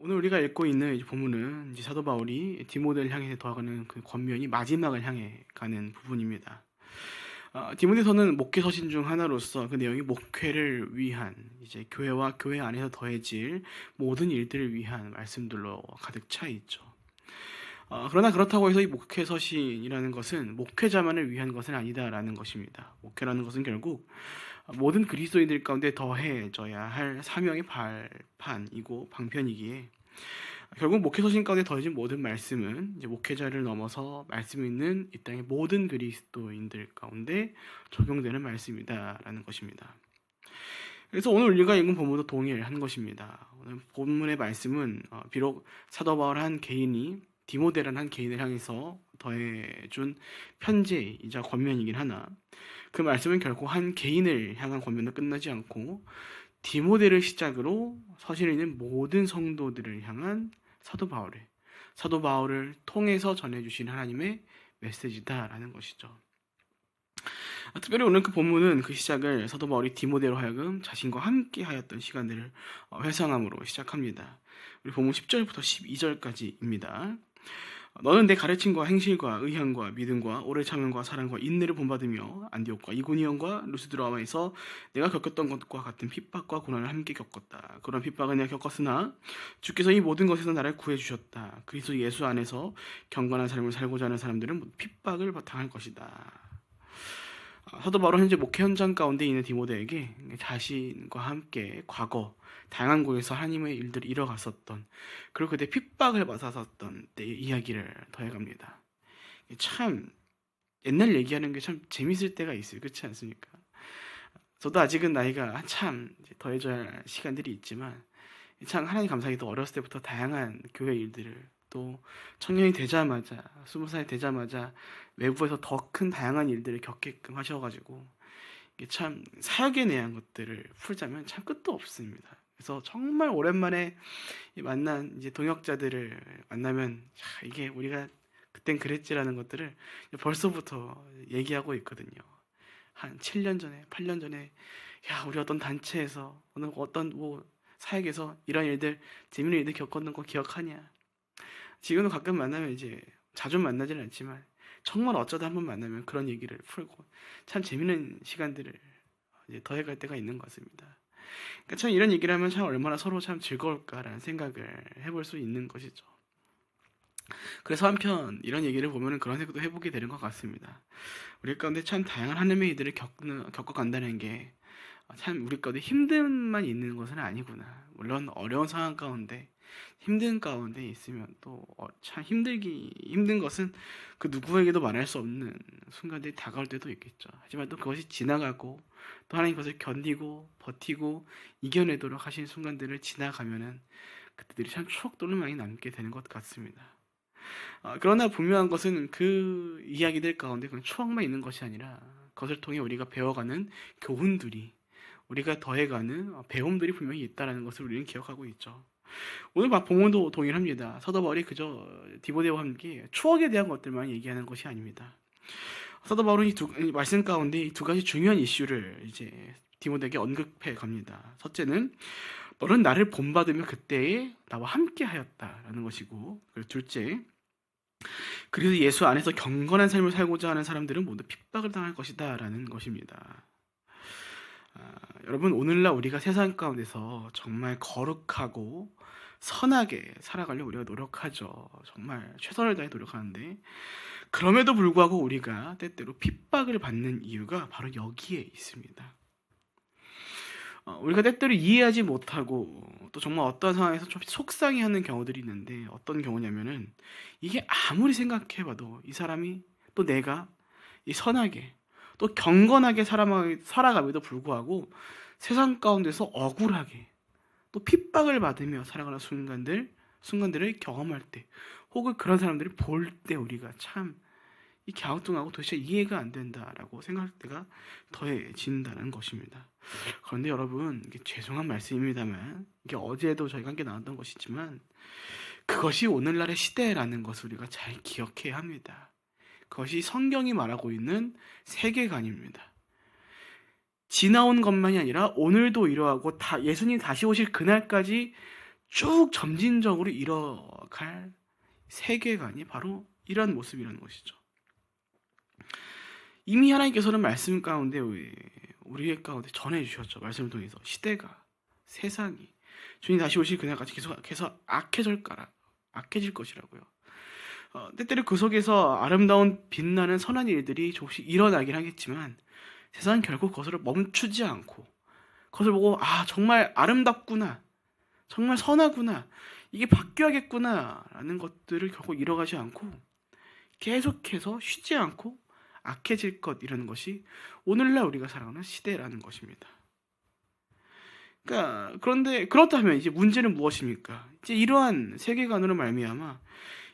오늘 우리가 읽고 있는 이 본문은 이제 사도 바울이 디모데를 향해 더하는 그 권면이 마지막을 향해 가는 부분입니다. 디모데서는 목회 서신 중 하나로서 그 내용이 목회를 위한 이제 교회와 교회 안에서 더해질 모든 일들을 위한 말씀들로 가득 차 있죠. 그러나 그렇다고 해서 이 목회 서신이라는 것은 목회자만을 위한 것은 아니다라는 것입니다. 목회라는 것은 결국 모든 그리스도인들 가운데 더해져야 할 사명의 발판이고 방편이기에 결국 목회 서신 가운데 더해진 모든 말씀은 이제 목회자를 넘어서 말씀 있는 이 땅의 모든 그리스도인들 가운데 적용되는 말씀이다라는 것입니다. 그래서 오늘 우리가 읽은 본문도 동일한 것입니다. 오늘 본문의 말씀은 비록 사도 바울 한 개인이 디모데라는 한 개인을 향해서 더해준 편지이자 권면이긴 하나 그 말씀은 결코 한 개인을 향한 권면으로 끝나지 않고 디모데를 시작으로 서신을 읽는 모든 성도들을 향한 사도 바울을 통해서 전해주신 하나님의 메시지다라는 것이죠. 특별히 오늘 그 본문은 그 시작을 사도 바울이 디모데로 하여금 자신과 함께 하였던 시간들을 회상함으로 시작합니다. 우리 본문 10절부터 12절까지입니다. 너는 내 가르침과 행실과 의향과 믿음과 오래 참음과 사랑과 인내를 본받으며 안디옥과 이고니온과 루스드라마에서 내가 겪었던 것과 같은 핍박과 고난을 함께 겪었다. 그런 핍박을 내가 겪었으나 주께서 이 모든 것에서 나를 구해주셨다. 그리스도 예수 안에서 경건한 삶을 살고자 하는 사람들은 모두 핍박을 당할 것이다. 사도 바울은 현재 목회 현장 가운데 있는 디모데에게 자신과 함께 과거 다양한 곳에서 하나님의 일들을 이뤄갔었던 그리고 그때 핍박을 받았었던 때의 이야기를 더해갑니다. 참 옛날 얘기하는 게 참 재밌을 때가 있어요. 그렇지 않습니까? 저도 아직은 나이가 한참 더해져야 할 시간들이 있지만 참 하나님 감사하게도 어렸을 때부터 다양한 교회 일들을 또 청년이 되자마자 20살 되자마자 외부에서 더 큰 다양한 일들을 겪게끔 하셔가지고 이게 참 사역에 대한 것들을 풀자면 참 끝도 없습니다. 그래서 정말 오랜만에 만난 이제 동역자들을 만나면 이게 우리가 그땐 그랬지라는 것들을 벌써부터 얘기하고 있거든요. 한 7년 전에, 8년 전에 야 우리 어떤 단체에서 어떤 뭐 사역에서 이런 일들 재밌는 일들 겪었던 거 기억하냐? 지금도 가끔 만나면 이제 자주 만나지는 않지만 정말 어쩌다 한번 만나면 그런 얘기를 풀고 참 재밌는 시간들을 이제 더해갈 때가 있는 것 같습니다. 그러니까 참 이런 얘기를 하면 참 얼마나 서로 참 즐거울까라는 생각을 해볼 수 있는 것이죠. 그래서 한편 이런 얘기를 보면 그런 생각도 해보게 되는 것 같습니다. 우리 가운데 참 다양한 하나님의 일들을 겪어간다는 게 참 우리 가운데 힘듦만 있는 것은 아니구나. 물론 어려운 상황 가운데 힘든 가운데 있으면 또 참 힘든 것은 그 누구에게도 말할 수 없는 순간들이 다가올 때도 있겠죠. 하지만 또 그것이 지나가고 또 하나님 그것을 견디고 버티고 이겨내도록 하신 순간들을 지나가면은 그때들이 참 추억들로 많이 남게 되는 것 같습니다. 그러나 분명한 것은 그 이야기들 가운데 그냥 추억만 있는 것이 아니라 그것을 통해 우리가 배워가는 교훈들이 우리가 더해가는 배움들이 분명히 있다는 것을 우리는 기억하고 있죠. 오늘 본문도 동일합니다. 사도 바울이 그저 디모데와 함께 추억에 대한 것들만 얘기하는 것이 아닙니다. 사도 바울은 이 말씀 가운데 이 두 가지 중요한 이슈를 이제 디모데에게 언급해 갑니다. 첫째는 너는 나를 본받으며 그때에 나와 함께 하였다라는 것이고, 그리고 둘째, 그래서 예수 안에서 경건한 삶을 살고자 하는 사람들은 모두 핍박을 당할 것이다라는 것입니다. 여러분 오늘날 우리가 세상 가운데서 정말 거룩하고 선하게 살아가려고 우리가 노력하죠. 정말 최선을 다해 노력하는데 그럼에도 불구하고 우리가 때때로 핍박을 받는 이유가 바로 여기에 있습니다. 우리가 때때로 이해하지 못하고 또 정말 어떤 상황에서 좀 속상해하는 경우들이 있는데 어떤 경우냐면은 이게 아무리 생각해봐도 이 사람이 또 내가 이 선하게 또 경건하게 살아감에도 불구하고 세상 가운데서 억울하게 또 핍박을 받으며 살아가는 순간들을 경험할 때 혹은 그런 사람들을 볼 때 우리가 참 이 갸우뚱하고 도대체 이해가 안 된다라고 생각할 때가 더해진다는 것입니다. 그런데 여러분 이게 죄송한 말씀입니다만 이게 어제도 저희가 함께 나눴던 것이지만 그것이 오늘날의 시대라는 것을 우리가 잘 기억해야 합니다. 그것이 성경이 말하고 있는 세계관입니다. 지나온 것만이 아니라 오늘도 이러하고 예수님 다시 오실 그날까지 쭉 점진적으로 이뤄갈 세계관이 바로 이런 모습이라는 것이죠. 이미 하나님께서는 말씀 가운데 우리의 가운데 전해주셨죠. 말씀을 통해서 시대가, 세상이 주님 다시 오실 그날까지 계속 악해질 것이라고요. 때때로 그 속에서 아름다운 빛나는 선한 일들이 조금씩 일어나긴 하겠지만 세상은 결국 그것을 멈추지 않고 그것을 보고 정말 아름답구나, 정말 선하구나, 이게 바뀌어야겠구나 라는 것들을 결국 이뤄가지 않고 계속해서 쉬지 않고 악해질 것이라는 것이 오늘날 우리가 살아가는 시대라는 것입니다. 그런데 그렇다면 이제 문제는 무엇입니까? 이제 이러한 세계관으로 말미암아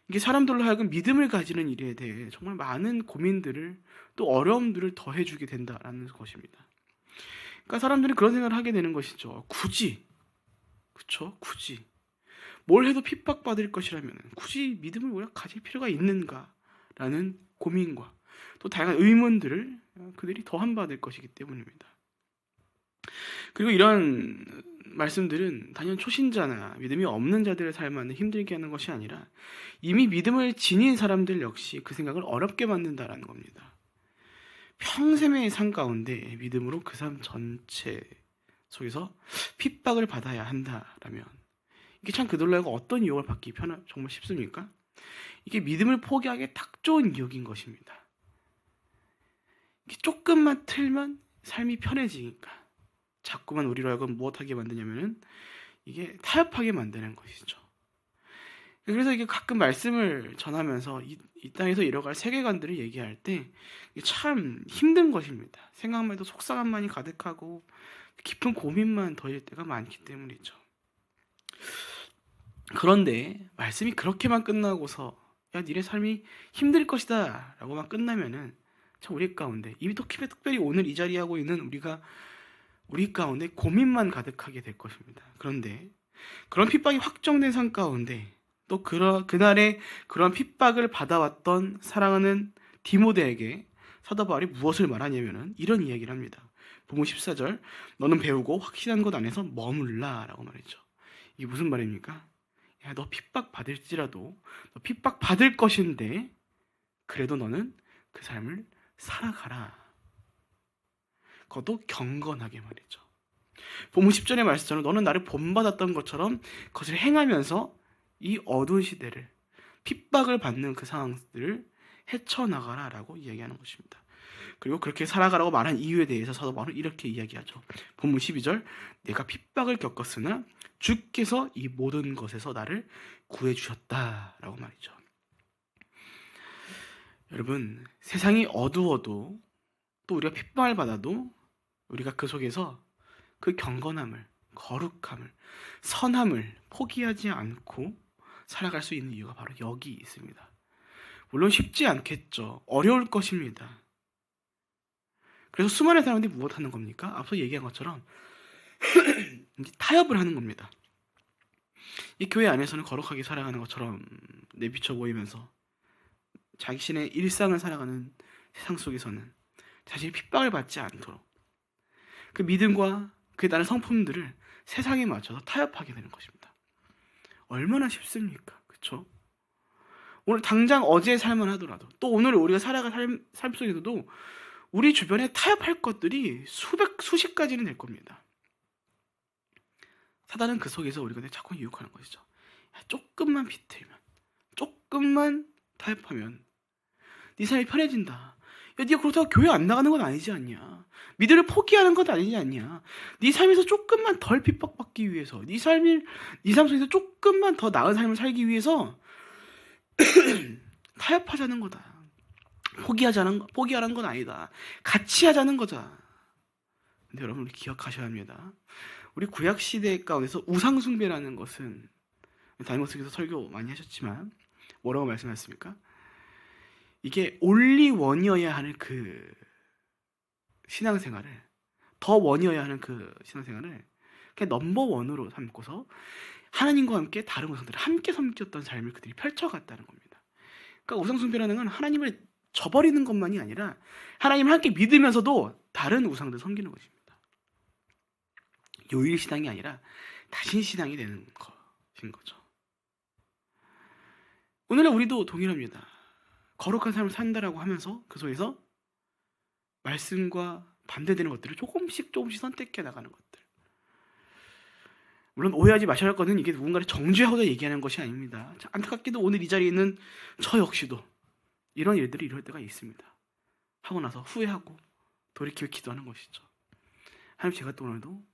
이게 사람들로 하여금 믿음을 가지는 일에 대해 정말 많은 고민들을 또 어려움들을 더해주게 된다라는 것입니다. 사람들이 그런 생각을 하게 되는 것이죠. 굳이 뭘 해도 핍박받을 것이라면 굳이 믿음을 우리가 가질 필요가 있는가라는 고민과 또 다양한 의문들을 그들이 더한 받을 것이기 때문입니다. 그리고 이런 말씀들은 단연 초신자나 믿음이 없는 자들의 삶을 힘들게 하는 것이 아니라 이미 믿음을 지닌 사람들 역시 그 생각을 어렵게 만든다라는 겁니다. 평생의 삶 가운데 믿음으로 그 삶 전체 속에서 핍박을 받아야 한다라면 이게 참 그들로 하여금 어떤 유혹을 받기 정말 쉽습니까? 이게 믿음을 포기하기에 딱 좋은 유혹인 것입니다. 조금만 틀면 삶이 편해지니까 자꾸만 우리로 하여금 무엇하게 만드냐면은 이게 타협하게 만드는 것이죠. 그래서 이게 가끔 말씀을 전하면서 이 땅에서 이뤄갈 세계관들을 얘기할 때 참 힘든 것입니다. 생각만 해도 속상함만이 가득하고 깊은 고민만 더해질 때가 많기 때문이죠. 그런데 말씀이 그렇게만 끝나고서 야 니네 삶이 힘들 것이다 라고만 끝나면은 참 우리 가운데 이미 또 특별히 오늘 이 자리에 하고 있는 우리 가운데 고민만 가득하게 될 것입니다. 그런데 그런 핍박이 확정된 삶 가운데 또 그날에 그런 핍박을 받아왔던 사랑하는 디모데에게 사도 바울이 무엇을 말하냐면은 이런 이야기를 합니다. 본문 14절 너는 배우고 확신한 것 안에서 머물라 라고 말했죠. 이게 무슨 말입니까? 야, 너 핍박 받을지라도 너 핍박 받을 것인데 그래도 너는 그 삶을 살아가라. 그것도 경건하게 말이죠. 본문 10절의 말씀처럼 너는 나를 본받았던 것처럼 그것을 행하면서 이 어두운 시대를 핍박을 받는 그 상황들을 헤쳐나가라 라고 이야기하는 것입니다. 그리고 그렇게 살아가라고 말한 이유에 대해서 사도 바울은 이렇게 이야기하죠. 본문 12절 내가 핍박을 겪었으나 주께서 이 모든 것에서 나를 구해주셨다 라고 말이죠. 여러분 세상이 어두워도 또 우리가 핍박을 받아도 우리가 그 속에서 그 경건함을, 거룩함을, 선함을 포기하지 않고 살아갈 수 있는 이유가 바로 여기 있습니다. 물론 쉽지 않겠죠. 어려울 것입니다. 그래서 수많은 사람들이 무엇하는 겁니까? 앞서 얘기한 것처럼 타협을 하는 겁니다. 이 교회 안에서는 거룩하게 살아가는 것처럼 내비쳐 보이면서 자신의 일상을 살아가는 세상 속에서는 자신이 핍박을 받지 않도록 그 믿음과 그에 따른 성품들을 세상에 맞춰서 타협하게 되는 것입니다. 얼마나 쉽습니까? 그렇죠? 오늘 당장 어제의 삶을 하더라도 또 오늘 우리가 살아갈 삶 속에서도 우리 주변에 타협할 것들이 수십 가지는 될 겁니다. 사단은 그 속에서 우리가 자꾸 유혹하는 것이죠. 야, 조금만 비틀면, 조금만 타협하면 네 삶이 편해진다. 야, 네가 그렇다고 교회 안 나가는 건 아니지 않냐? 믿음을 포기하는 건 아니지 않냐? 네 삶에서 조금만 덜 핍박받기 위해서, 네 삶 속에서 조금만 더 나은 삶을 살기 위해서 타협하자는 거다. 포기하라는 건 아니다. 같이 하자는 거다. 근데 여러분 우리 기억하셔야 합니다. 우리 구약 시대 가운데서 우상 숭배라는 것은 다이모스께서 설교 많이 하셨지만 뭐라고 말씀하셨습니까? 이게 only one이어야 하는 그 신앙생활을 더 원이어야 하는 그 신앙생활을 그냥 넘버 원으로 삼고서 하나님과 함께 다른 우상들을 함께 섬겼던 삶을 그들이 펼쳐갔다는 겁니다. 그러니까 우상 숭배라는 건 하나님을 저버리는 것만이 아니라 하나님을 함께 믿으면서도 다른 우상들을 섬기는 것입니다. 요일 신앙이 아니라 다신 신앙이 되는 거죠. 오늘날 우리도 동일합니다. 거룩한 삶을 산다라고 하면서 그 속에서 말씀과 반대되는 것들을 조금씩 선택해 나가는 것들. 물론 오해하지 마셔야 할 것은 이게 누군가를 정죄하고자 얘기하는 것이 아닙니다. 안타깝게도 오늘 이 자리에 있는 저 역시도 이런 일들이 이럴 때가 있습니다. 하고 나서 후회하고 돌이켜 기도하는 것이죠. 하나님, 제가 또 오늘도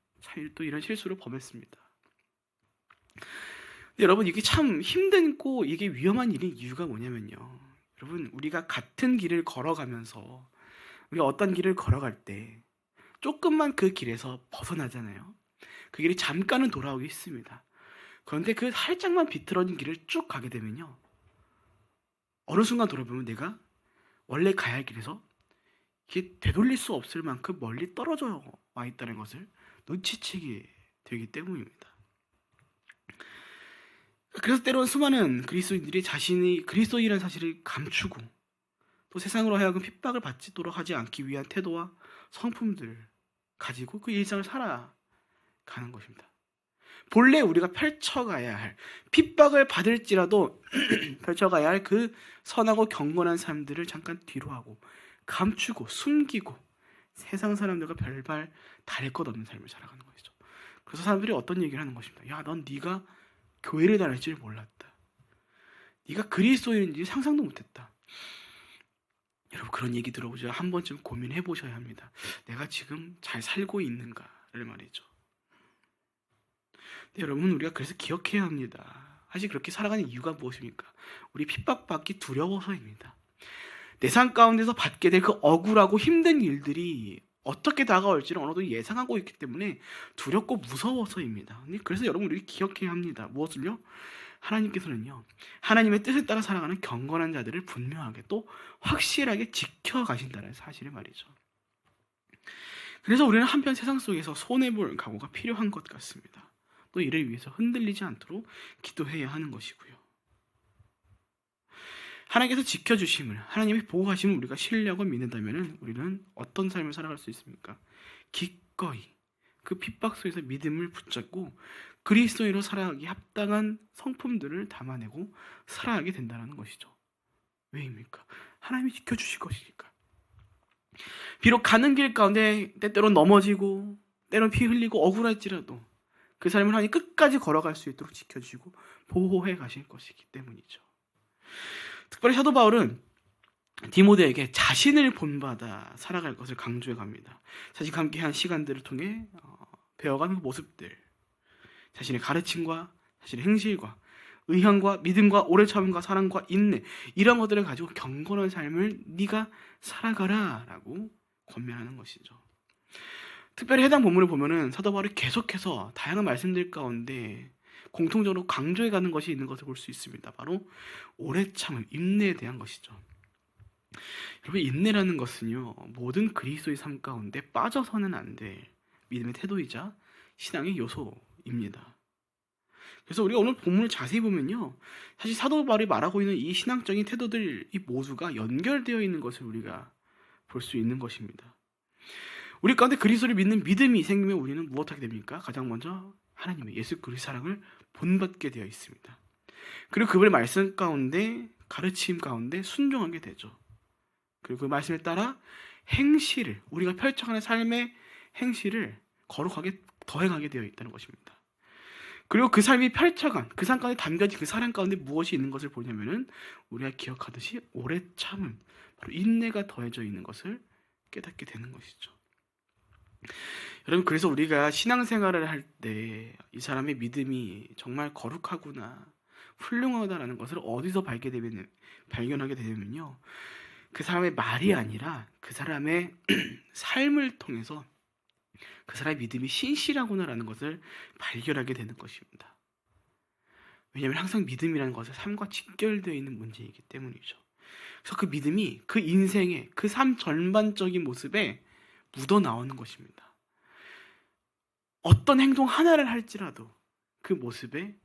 또 이런 실수를 범했습니다. 근데 여러분, 이게 참 힘들고 이게 위험한 일인 이유가 뭐냐면요, 여러분, 우리가 같은 길을 걸어가면서 우리가 어떤 길을 걸어갈 때 조금만 그 길에서 벗어나잖아요. 그 길이 잠깐은 돌아오기 있습니다. 그런데 그 살짝만 비틀어진 길을 쭉 가게 되면요, 어느 순간 돌아보면 내가 원래 가야 할 길에서 이게 되돌릴 수 없을 만큼 멀리 떨어져 와 있다는 것을 눈치채게 되기 때문입니다. 그래서 때로는 수많은 그리스도인들이 자신이 그리스도인이라는 사실을 감추고 또 세상으로 하여금 핍박을 받도록 하지 않기 위한 태도와 성품들을 가지고 그 일상을 살아가는 것입니다. 본래 우리가 펼쳐가야 할, 핍박을 받을지라도 펼쳐가야 할 그 선하고 경건한 삶들을 잠깐 뒤로 하고 감추고 숨기고 세상 사람들과 별발 다를 것 없는 삶을 살아가는 것이죠. 그래서 사람들이 어떤 얘기를 하는 것입니다. 야, 넌 네가 교회를 다닐 줄 몰랐다. 네가 그리스도인인지 상상도 못했다. 여러분, 그런 얘기 들어보자 한 번쯤 고민해 보셔야 합니다. 내가 지금 잘 살고 있는가를 말이죠. 근데 여러분, 우리가 그래서 기억해야 합니다. 사실 그렇게 살아가는 이유가 무엇입니까? 우리 핍박받기 두려워서입니다. 내 삶 가운데서 받게 될 그 억울하고 힘든 일들이 어떻게 다가올지를 어느 정도 예상하고 있기 때문에 두렵고 무서워서입니다. 그래서 여러분, 우리 기억해야 합니다. 무엇을요? 하나님께서는요, 하나님의 뜻에 따라 살아가는 경건한 자들을 분명하게 또 확실하게 지켜가신다는 사실을 말이죠. 그래서 우리는 한편 세상 속에서 손해볼 각오가 필요한 것 같습니다. 또 이를 위해서 흔들리지 않도록 기도해야 하는 것이고요. 하나님께서 지켜주심을, 하나님의 보호하심을 우리가 신뢰하고 믿는다면 우리는 어떤 삶을 살아갈 수 있습니까? 기꺼이 그 핍박 속에서 믿음을 붙잡고 그리스도인으로 살아가기 합당한 성품들을 담아내고 살아가게 된다는 것이죠. 왜입니까? 하나님이 지켜주실 것이니까. 비록 가는 길 가운데 때때로 넘어지고 때론 피 흘리고 억울할지라도 그 삶을 하나님 끝까지 걸어갈 수 있도록 지켜주시고 보호해 가실 것이기 때문이죠. 특별히 사도 바울은 디모데에게 자신을 본받아 살아갈 것을 강조해 갑니다. 자신과 함께한 시간들을 통해 배워가는 모습들, 자신의 가르침과 자신의 행실과 의향과 믿음과 오래 참음과 사랑과 인내, 이런 것들을 가지고 경건한 삶을 네가 살아가라 라고 권면하는 것이죠. 특별히 해당 본문을 보면은 사도 바울이 계속해서 다양한 말씀들 가운데 공통적으로 강조해가는 것이 있는 것을 볼 수 있습니다. 바로 오래 참음, 인내에 대한 것이죠. 여러분, 인내라는 것은요, 모든 그리스도의 삶 가운데 빠져서는 안 될 믿음의 태도이자 신앙의 요소입니다. 그래서 우리가 오늘 본문을 자세히 보면요, 사실 사도 바울이 말하고 있는 이 신앙적인 태도들이 모두가 연결되어 있는 것을 우리가 볼 수 있는 것입니다. 우리 가운데 그리스도를 믿는 믿음이 생기면 우리는 무엇하게 됩니까? 가장 먼저 하나님의 예수 그리스도의 사랑을 본받게 되어 있습니다. 그리고 그분의 말씀 가운데, 가르침 가운데 순종하게 되죠. 그리고 그 말씀에 따라 행실을, 우리가 펼쳐가는 삶의 행실을 거룩하게 더해가게 되어 있다는 것입니다. 그리고 그 삶이 펼쳐간, 그 삶 가운데 담겨진 그 사랑 가운데 무엇이 있는 것을 보냐면은 우리가 기억하듯이 오래 참음, 바로 인내가 더해져 있는 것을 깨닫게 되는 것이죠. 여러분, 그래서 우리가 신앙생활을 할 때 이 사람의 믿음이 정말 거룩하구나, 훌륭하다라는 것을 어디서 발견하게 되냐면요, 그 사람의 말이 아니라 그 사람의 삶을 통해서 그 사람의 믿음이 신실하구나라는 것을 발견하게 되는 것입니다. 왜냐하면 항상 믿음이라는 것은 삶과 직결되어 있는 문제이기 때문이죠. 그래서 그 믿음이 그 인생의 그 삶 전반적인 모습에 묻어나오는 것입니다. 어떤 행동 하나를 할지라도 그 모습에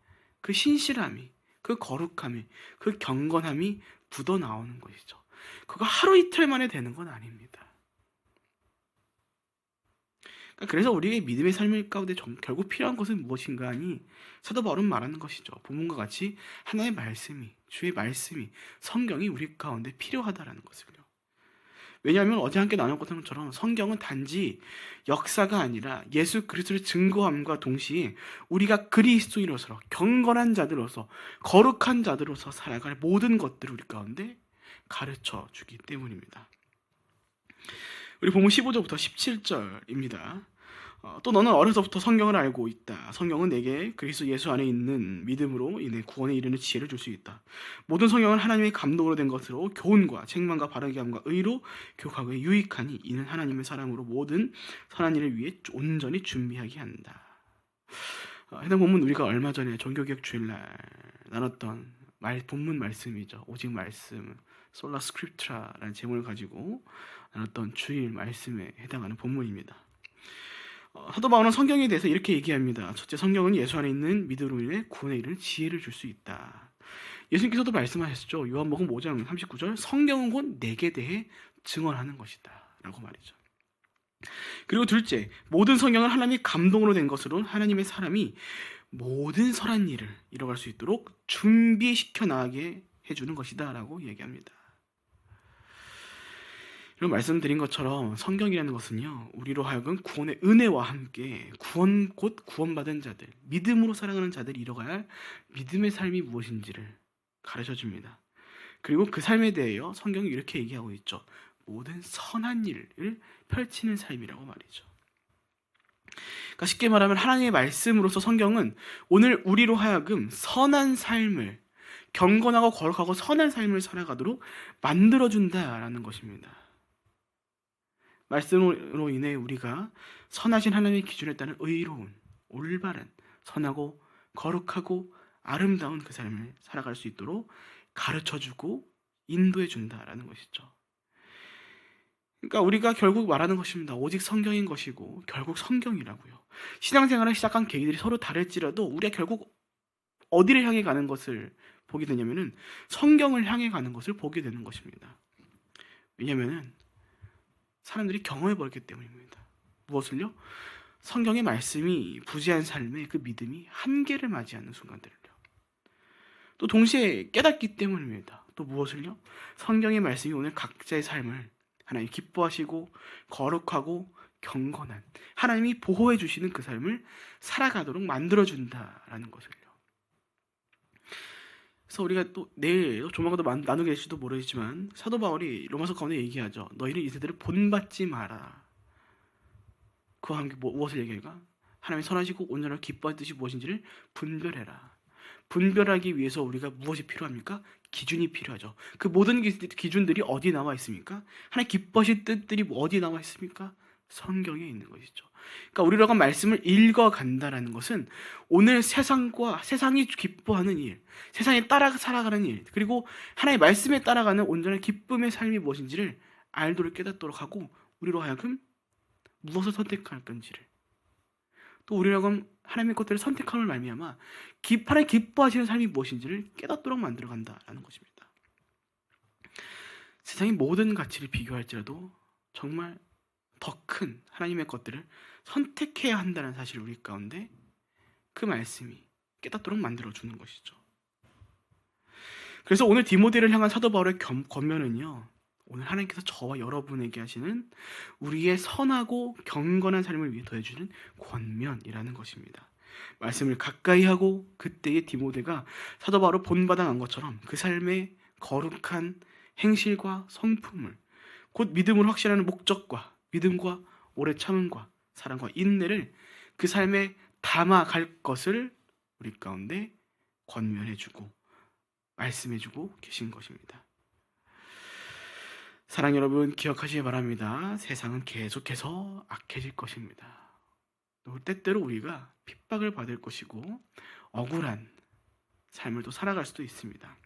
그 신실함이, 그 거룩함이, 그 경건함이 묻어나오는 것이죠. 그거 하루 이틀 만에 되는 건 아닙니다. 그래서 우리의 믿음의 삶 가운데 결국 필요한 것은 무엇인가 하니 사도 바울은 말하는 것이죠. 본문과 같이 하나의 말씀이, 주의 말씀이, 성경이 우리 가운데 필요하다라는 것을요. 왜냐하면 어제 함께 나눴던 것처럼 성경은 단지 역사가 아니라 예수 그리스도를 증거함과 동시에 우리가 그리스도인으로서 경건한 자들로서 거룩한 자들로서 살아갈 모든 것들을 우리 가운데 가르쳐 주기 때문입니다. 우리 본문 15절부터 17절입니다. 또 너는 어려서부터 성경을 알고 있다. 성경은 내게 그리스도 예수 안에 있는 믿음으로 인해 구원에 이르는 지혜를 줄 수 있다. 모든 성경은 하나님의 감동으로 된 것으로 교훈과 책망과 바르게 함과 의로 교육하기에 유익하니 이는 하나님의 사람으로 모든 선한 일을 위해 온전히 준비하게 한다. 해당 본문 우리가 얼마 전에 종교개혁 주일날 나눴던 본문 말씀이죠. 오직 말씀, 솔라 스크립트라라는 제목을 가지고 나눴던 주일 말씀에 해당하는 본문입니다. 사도 바울은 성경에 대해서 이렇게 얘기합니다. 첫째, 성경은 예수 안에 있는 믿음으로 인해 구원에 이르는 지혜를 줄 수 있다. 예수님께서도 말씀하셨죠. 요한복음 5장 39절, 성경은 곧 내게 대해 증언하는 것이다 라고 말이죠. 그리고 둘째, 모든 성경은 하나님의 감동으로 된 것으로 하나님의 사람이 모든 선한 일을 이뤄갈 수 있도록 준비시켜 나가게 해주는 것이다 라고 얘기합니다. 이런 말씀드린 것처럼 성경이라는 것은요, 우리로 하여금 구원의 은혜와 함께 곧 구원받은 자들, 믿음으로 살아가는 자들이 이뤄가야 할 믿음의 삶이 무엇인지를 가르쳐줍니다. 그리고 그 삶에 대하여 성경이 이렇게 얘기하고 있죠. 모든 선한 일을 펼치는 삶이라고 말이죠. 그러니까 쉽게 말하면 하나님의 말씀으로서 성경은 오늘 우리로 하여금 선한 삶을, 경건하고 거룩하고 선한 삶을 살아가도록 만들어준다라는 것입니다. 말씀으로 인해 우리가 선하신 하나님의 기준에 따른 의로운, 올바른, 선하고 거룩하고 아름다운 그 삶을 살아갈 수 있도록 가르쳐주고 인도해준다라는 것이죠. 그러니까 우리가 결국 말하는 것입니다. 오직 성경인 것이고 결국 성경이라고요. 신앙생활을 시작한 계기들이 서로 다를지라도 우리가 결국 어디를 향해 가는 것을 보게 되냐면은 성경을 향해 가는 것을 보게 되는 것입니다. 왜냐면은 사람들이 경험해 버렸기 때문입니다. 무엇을요? 성경의 말씀이 부재한 삶의 그 믿음이 한계를 맞이하는 순간들을요. 또 동시에 깨닫기 때문입니다. 또 무엇을요? 성경의 말씀이 오늘 각자의 삶을 하나님 기뻐하시고 거룩하고 경건한 하나님이 보호해 주시는 그 삶을 살아가도록 만들어준다라는 것을요. 그래서 우리가 또 내일 조만간 더 나누게 될지도 모르겠지만 사도 바울이 로마서 가운데 얘기하죠. 너희는 이 세대를 본받지 마라. 그와 함께 무엇을 얘기할까? 하나님이 선하시고 온전하고 기뻐하는 뜻이 무엇인지를 분별해라. 분별하기 위해서 우리가 무엇이 필요합니까? 기준이 필요하죠. 그 모든 기준들이 어디 나와 있습니까? 하나님 기뻐하실 뜻들이 어디 나와 있습니까? 성경에 있는 것이죠. 그러니까 우리가 말씀을 읽어간다라는 것은 오늘 세상이 기뻐하는 일, 세상에 따라 살아가는 일, 그리고 하나님의 말씀에 따라가는 온전한 기쁨의 삶이 무엇인지를 알도록 깨닫도록 하고 우리로 하여금 무엇을 선택할 건지를, 또 우리로 하여금 하나님의 것들을 선택함을 말미암아 하나님 기뻐하시는 삶이 무엇인지를 깨닫도록 만들어간다라는 것입니다. 세상의 모든 가치를 비교할지라도 정말 더 큰 하나님의 것들을 선택해야 한다는 사실을 우리 가운데 그 말씀이 깨닫도록 만들어주는 것이죠. 그래서 오늘 디모데를 향한 사도 바울의 권면은요, 오늘 하나님께서 저와 여러분에게 하시는 우리의 선하고 경건한 삶을 위해 더해주는 권면이라는 것입니다. 말씀을 가까이 하고 그때의 디모데가 사도 바울을 본받아 간 것처럼 그 삶의 거룩한 행실과 성품을, 곧 믿음을 확신하는 목적과 믿음과 오래 참음과 사랑과 인내를 그 삶에 담아갈 것을 우리 가운데 권면해주고 말씀해주고 계신 것입니다. 사랑 여러분, 기억하시기 바랍니다. 세상은 계속해서 악해질 것입니다. 또 때때로 우리가 핍박을 받을 것이고 억울한 삶을 또 살아갈 수도 있습니다.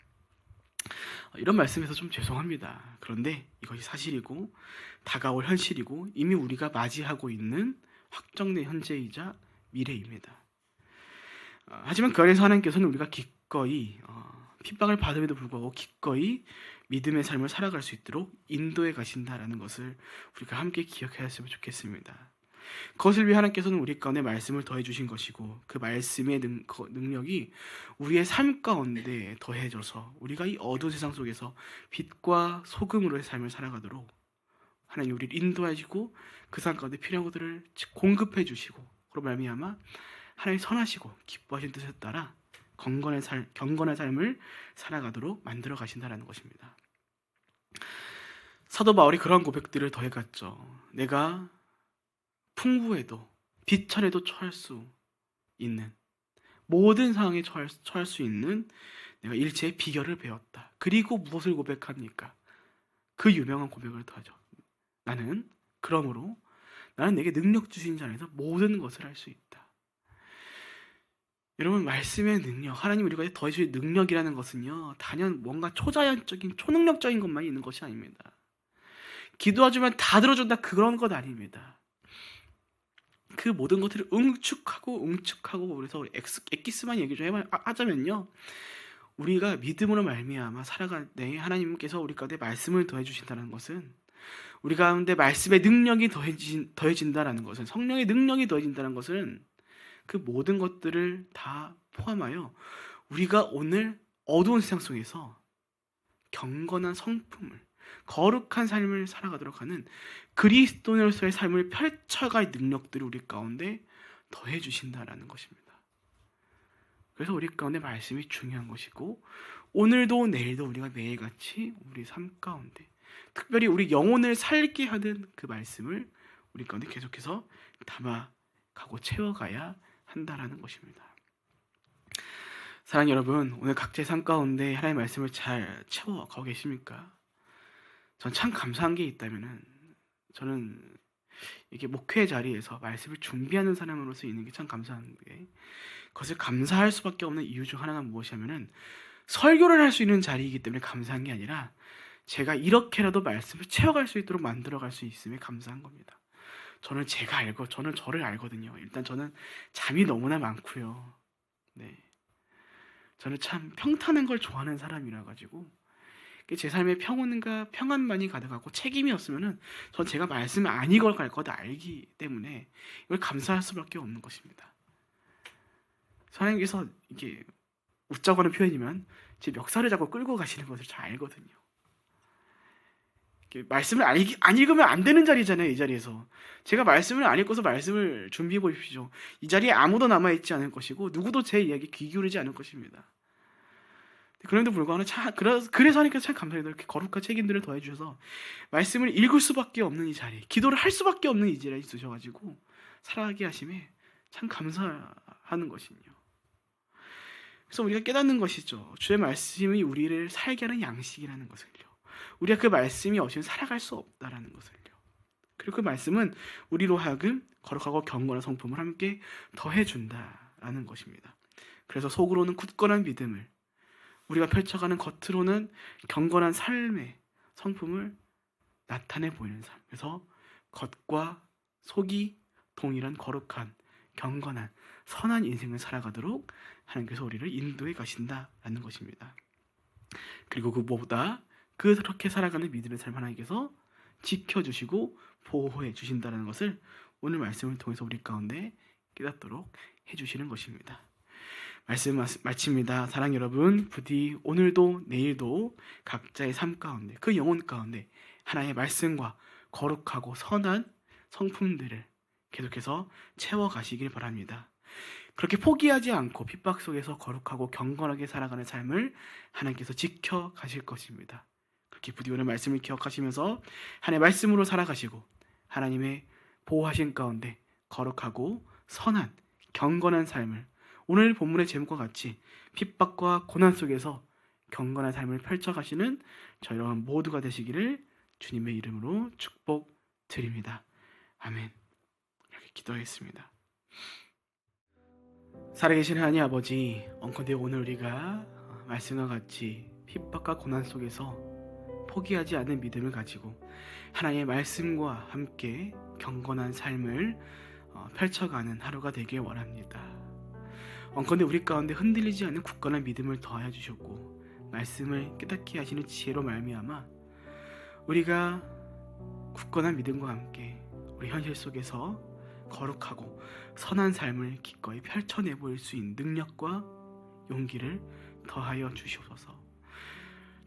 이런 말씀에서 좀 죄송합니다. 그런데 이것이 사실이고 다가올 현실이고 이미 우리가 맞이하고 있는 확정된 현재이자 미래입니다. 하지만 그 안에서 하나님께서는 우리가 기꺼이 핍박을 받음에도 불구하고 기꺼이 믿음의 삶을 살아갈 수 있도록 인도해 가신다라는 것을 우리가 함께 기억했으면 좋겠습니다. 그것을 위해 하나님께서는 우리 가운데 말씀을 더해 주신 것이고, 그 말씀의 능력이 우리의 삶 가운데 더해져서 우리가 이 어두운 세상 속에서 빛과 소금으로의 삶을 살아가도록 하나님 우리를 인도해 주고, 그 삶 가운데 필요한 것들을 공급해 주시고, 그로 말미암아 하나님 선하시고 기뻐하신 뜻에 따라 경건한 삶을 살아가도록 만들어 가신다는 것입니다. 사도 바울이 그런 고백들을 더해갔죠. 내가 풍부해도 비천에도 처할 수 있는, 모든 상황에 처할 수 있는 내가 일체의 비결을 배웠다. 그리고 무엇을 고백합니까? 그 유명한 고백을 더하죠. 그러므로 나는 내게 능력 주신 자 안에서 모든 것을 할 수 있다. 여러분, 말씀의 능력, 하나님 우리가 더해주신 능력이라는 것은요, 단연 뭔가 초자연적인 초능력적인 것만 있는 것이 아닙니다. 기도하지만 다 들어준다, 그런 것 아닙니다. 그 모든 것들을 응축하고 그래서 엑기스만 얘기 좀 하자면요, 우리가 믿음으로 말미암아 살아갈 때 하나님께서 우리 가운데 말씀을 더해 주신다는 것은, 우리 가운데 말씀의 능력이 더해진다는 것은, 성령의 능력이 더해진다는 것은, 그 모든 것들을 다 포함하여 우리가 오늘 어두운 세상 속에서 경건한 성품을, 거룩한 삶을 살아가도록 하는 그리스도인으로서의 삶을 펼쳐갈 능력들이 우리 가운데 더해 주신다라는 것입니다. 그래서 우리 가운데 말씀이 중요한 것이고, 오늘도 내일도 우리가 매일같이 우리 삶 가운데 특별히 우리 영혼을 살게 하는 그 말씀을 우리 가운데 계속해서 담아가고 채워가야 한다라는 것입니다. 사랑하는 여러분, 오늘 각자의 삶 가운데 하나님의 말씀을 잘 채워가고 계십니까? 전 참 감사한 게 있다면은, 저는 이렇게 목회 자리에서 말씀을 준비하는 사람으로서 있는 게 참 감사한데, 그것을 감사할 수밖에 없는 이유 중 하나가 무엇이냐면은, 설교를 할 수 있는 자리이기 때문에 감사한 게 아니라, 제가 이렇게라도 말씀을 채워갈 수 있도록 만들어갈 수 있음에 감사한 겁니다. 저는 저를 알거든요. 일단 저는 잠이 너무나 많고요. 네, 저는 참 평탄한 걸 좋아하는 사람이라 가지고 제 삶에 평온과 평안만이 가득하고 책임이 없으면은 전 제가 말씀을 안 읽어갈 거다 알기 때문에 이걸 감사할 수밖에 없는 것입니다. 하나님께서 이게 웃자고 하는 표현이면 제 멱살을 잡고 끌고 가시는 것을 잘 알거든요. 말씀을 안 읽으면 안 되는 자리잖아요. 이 자리에서 제가 말씀을 안 읽고서 말씀을 준비해 보십시오. 이 자리에 아무도 남아있지 않을 것이고 누구도 제 이야기 귀 기울이지 않을 것입니다. 그런데도 불구하고 그래서 하나님께서 참 감사해요. 이렇게 거룩한 책임들을 더해 주셔서 말씀을 읽을 수밖에 없는 이 자리, 기도를 할 수밖에 없는 이 자리에 두셔가지고 살아가게 하심에 참 감사하는 것이요. 그래서 우리가 깨닫는 것이죠. 주의 말씀이 우리를 살게 하는 양식이라는 것을요. 우리가 그 말씀이 없이는 살아갈 수 없다라는 것을요. 그리고 그 말씀은 우리로 하여금 거룩하고 경건한 성품을 함께 더해준다라는 것입니다. 그래서 속으로는 굳건한 믿음을, 우리가 펼쳐가는 겉으로는 경건한 삶의 성품을 나타내 보이는 삶. 그래서 겉과 속이 동일한 거룩한, 경건한, 선한 인생을 살아가도록 하나님께서 우리를 인도해 가신다라는 것입니다. 그리고 그보다 그렇게 살아가는 믿음의 삶 하나님께서 지켜주시고 보호해 주신다는 것을 오늘 말씀을 통해서 우리 가운데 깨닫도록 해주시는 것입니다. 말씀 마칩니다. 사랑 여러분, 부디 오늘도 내일도 각자의 삶 가운데, 그 영혼 가운데 하나님의 말씀과 거룩하고 선한 성품들을 계속해서 채워가시길 바랍니다. 그렇게 포기하지 않고 핍박 속에서 거룩하고 경건하게 살아가는 삶을 하나님께서 지켜가실 것입니다. 그렇게 부디 오늘 말씀을 기억하시면서 하나님의 말씀으로 살아가시고 하나님의 보호하신 가운데 거룩하고 선한 경건한 삶을, 오늘 본문의 제목과 같이 핍박과 고난 속에서 경건한 삶을 펼쳐가시는 저희 여러분 모두가 되시기를 주님의 이름으로 축복드립니다. 아멘. 이렇게 기도하겠습니다. 살아계신 하나님 아버지, 언컨대 오늘 우리가 말씀과 같이 핍박과 고난 속에서 포기하지 않는 믿음을 가지고 하나님의 말씀과 함께 경건한 삶을 펼쳐가는 하루가 되길 원합니다. 언컨대 우리 가운데 흔들리지 않는 굳건한 믿음을 더하여 주셨고 말씀을 깨닫게 하시는 지혜로 말미암아 우리가 굳건한 믿음과 함께 우리 현실 속에서 거룩하고 선한 삶을 기꺼이 펼쳐내 보일 수 있는 능력과 용기를 더하여 주시옵소서.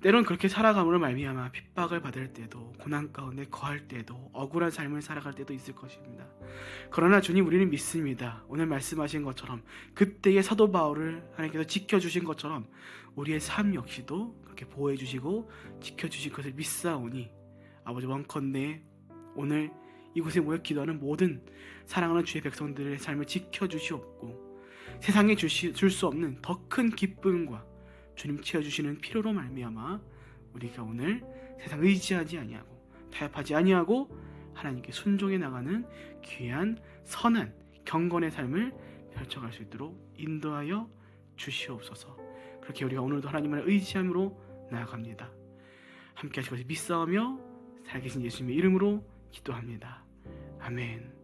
때론 그렇게 살아감으로 말미암아 핍박을 받을 때도, 고난 가운데 거할 때도, 억울한 삶을 살아갈 때도 있을 것입니다. 그러나 주님, 우리는 믿습니다. 오늘 말씀하신 것처럼 그때의 사도 바울을 하나님께서 지켜주신 것처럼 우리의 삶 역시도 그렇게 보호해 주시고 지켜주실 것을 믿사오니 아버지, 원컨대 오늘 이곳에 모여 기도하는 모든 사랑하는 주의 백성들의 삶을 지켜주시옵고, 세상에 줄 수 없는 더 큰 기쁨과 주님 채워주시는 필요로 말미암아 우리가 오늘 세상 의지하지 아니하고 타협하지 아니하고 하나님께 순종해 나가는 귀한 선한 경건의 삶을 펼쳐갈 수 있도록 인도하여 주시옵소서. 그렇게 우리가 오늘도 하나님을 의지함으로 나아갑니다. 함께 하실 것을 믿사오며 살아계신 예수님의 이름으로 기도합니다. 아멘.